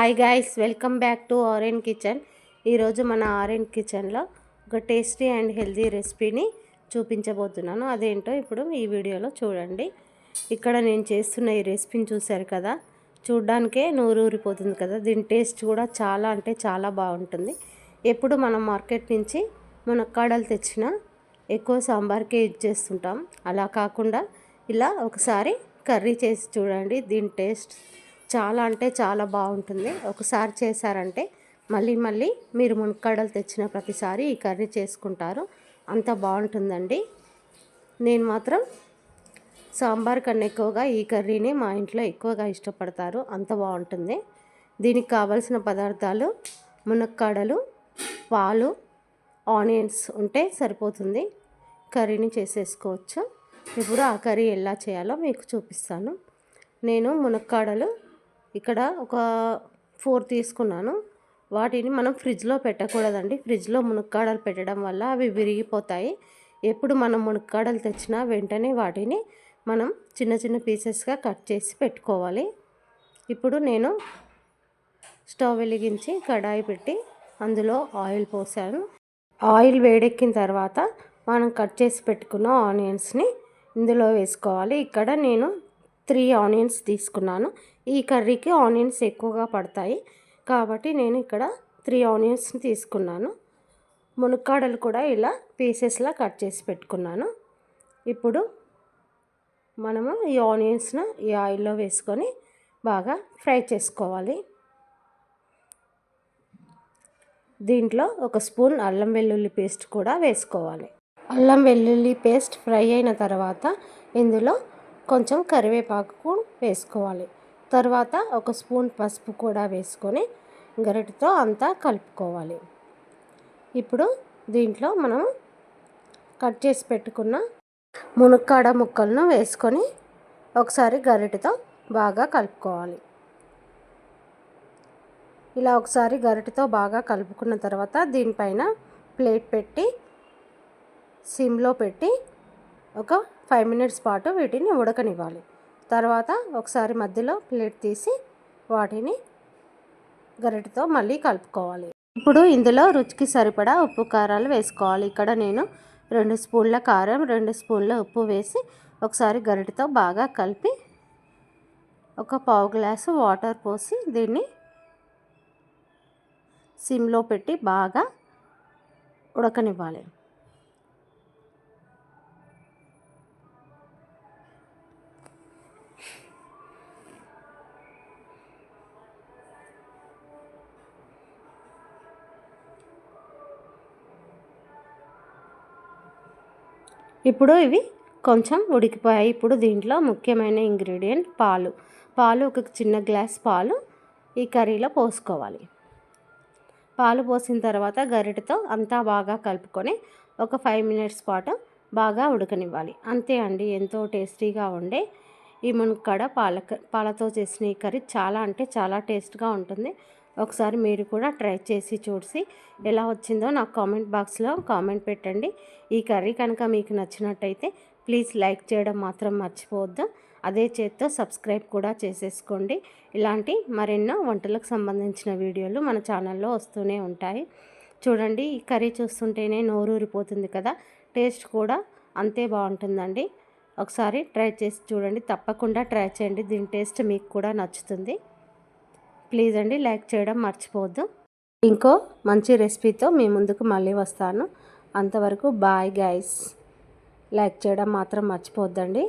Hi guys, welcome back to orange kitchen. ఈరోజు మన orange కిచెన్లో ఒక టేస్టీ అండ్ హెల్తీ రెసిపీని చూపించబోతున్నాను. అదేంటో ఇప్పుడు ఈ వీడియోలో చూడండి. ఇక్కడ నేను చేస్తున్న ఈ రెసిపీని చూశారు కదా, చూడ్డానికే నోరు ఊరిపోతుంది కదా. దీని టేస్ట్ కూడా చాలా అంటే చాలా బాగుంటుంది. ఎప్పుడు మనం మార్కెట్ నుంచి మునక్కాడలు తెచ్చినా ఎక్కువ సాంబార్కే యూజ్ చేస్తుంటాం. అలా కాకుండా ఇలా ఒకసారి కర్రీ చేసి చూడండి. దీని టేస్ట్ చాలా అంటే చాలా బాగుంటుంది. ఒకసారి చేశారంటే మళ్ళీ మళ్ళీ మీరు మునక్కాడలు తెచ్చిన ప్రతిసారి ఈ కర్రీ చేసుకుంటారు. అంత బాగుంటుందండి. నేను మాత్రం సాంబార్ కన్నా ఎక్కువగా ఈ కర్రీని మా ఇంట్లో ఎక్కువగా ఇష్టపడతారు. అంత బాగుంటుంది. దీనికి కావలసిన పదార్థాలు మునక్కాడలు, పాలు, ఆనియన్స్ ఉంటే సరిపోతుంది. కర్రీని చేసేసుకోవచ్చు. ఇప్పుడు ఆ కర్రీ ఎలా చేయాలో మీకు చూపిస్తాను. నేను మునక్కాడలు ఇక్కడ ఒక 4 తీసుకున్నాను. వాటిని మనం ఫ్రిడ్జ్లో పెట్టకూడదండి. ఫ్రిడ్జ్లో మునక్కాడలు పెట్టడం వల్ల అవి విరిగిపోతాయి. ఎప్పుడు మనం మునక్కాడలు తెచ్చినా వెంటనే వాటిని మనం చిన్న చిన్న పీసెస్గా కట్ చేసి పెట్టుకోవాలి. ఇప్పుడు నేను స్టవ్ వెలిగించి కడాయి పెట్టి అందులో ఆయిల్ పోసాను. ఆయిల్ వేడెక్కిన తర్వాత మనం కట్ చేసి పెట్టుకున్న ఆనియన్స్ని ఇందులో వేసుకోవాలి. ఇక్కడ నేను 3 ఆనియన్స్ తీసుకున్నాను. ఈ కర్రీకి ఆనియన్స్ ఎక్కువగా పడతాయి కాబట్టి నేను ఇక్కడ 3 ఆనియన్స్ని తీసుకున్నాను. మునక్కాడలు కూడా ఇలా పీసెస్లా కట్ చేసి పెట్టుకున్నాను. ఇప్పుడు మనము ఈ ఆనియన్స్ను ఈ ఆయిల్లో వేసుకొని బాగా ఫ్రై చేసుకోవాలి. దీంట్లో ఒక స్పూన్ అల్లం వెల్లుల్లి పేస్ట్ కూడా వేసుకోవాలి. అల్లం వెల్లుల్లి పేస్ట్ ఫ్రై అయిన తర్వాత ఇందులో కొంచెం కరివేపాకు వేసుకోవాలి. తర్వాత ఒక స్పూన్ పసుపు కూడా వేసుకొని గరిటెతో అంతా కలుపుకోవాలి. ఇప్పుడు దీంట్లో మనం కట్ చేసి పెట్టుకున్న మునక్కాడ ముక్కలను వేసుకొని ఒకసారి గరిటెతో బాగా కలుపుకోవాలి. ఇలా ఒకసారి గరిటెతో బాగా కలుపుకున్న తర్వాత దీనిపైన ప్లేట్ పెట్టి సిమ్లో పెట్టి ఒక 5 మినిట్స్ పాటు వీటిని ఉడకనివ్వాలి. తర్వాత ఒకసారి మధ్యలో ప్లేట్ తీసి వాటిని గరిటెతో మళ్ళీ కలుపుకోవాలి. ఇప్పుడు ఇందులో రుచికి సరిపడా ఉప్పు కారాలు వేసుకోవాలి. ఇక్కడ నేను 2 స్పూన్ల కారం, 2 స్పూన్ల ఉప్పు వేసి ఒకసారి గరిటెతో బాగా కలిపి ఒక పావు గ్లాసు వాటర్ పోసి దీన్ని సిమ్లో పెట్టి బాగా ఉడకనివ్వాలి. ఇప్పుడు ఇవి కొంచెం ఉడికిపోయాయి. ఇప్పుడు దీంట్లో ముఖ్యమైన ఇంగ్రీడియంట్ పాలు ఒక చిన్న గ్లాస్ పాలు ఈ కర్రీలో పోసుకోవాలి. పాలు పోసిన తర్వాత గరిటెతో అంతా బాగా కలుపుకొని ఒక 5 మినిట్స్ పాటు బాగా ఉడకనివ్వాలి. అంతే అండి, ఎంతో టేస్టీగా ఉండే ఈ మునక్కాడ పాలతో చేసిన ఈ కర్రీ చాలా అంటే చాలా టేస్ట్గా ఉంటుంది. ఒకసారి మీరు కూడా ట్రై చేసి చూసి ఎలా వచ్చిందో నాకు కామెంట్ బాక్స్లో కామెంట్ పెట్టండి. ఈ కర్రీ కనుక మీకు నచ్చినట్టయితే ప్లీజ్ లైక్ చేయడం మాత్రం మర్చిపోవద్దు. అదే చేత్తో సబ్స్క్రైబ్ కూడా చేసేసుకోండి. ఇలాంటి మరెన్నో వంటలకు సంబంధించిన వీడియోలు మన ఛానల్లో వస్తూనే ఉంటాయి. చూడండి, ఈ కర్రీ చూస్తుంటేనే నోరూరిపోతుంది కదా. టేస్ట్ కూడా అంతే బాగుంటుందండి. ఒకసారి ట్రై చేసి చూడండి, తప్పకుండా ట్రై చేయండి. దీని టేస్ట్ మీకు కూడా నచ్చుతుంది. ప్లీజ్ అండి, లైక్ చేయడం మర్చిపోవద్దు. ఇంకో మంచి రెసిపీతో మీ ముందుకు మళ్ళీ వస్తాను. అంతవరకు బాయ్ గైస్. లైక్ చేయడం మాత్రం మర్చిపోవద్దండి.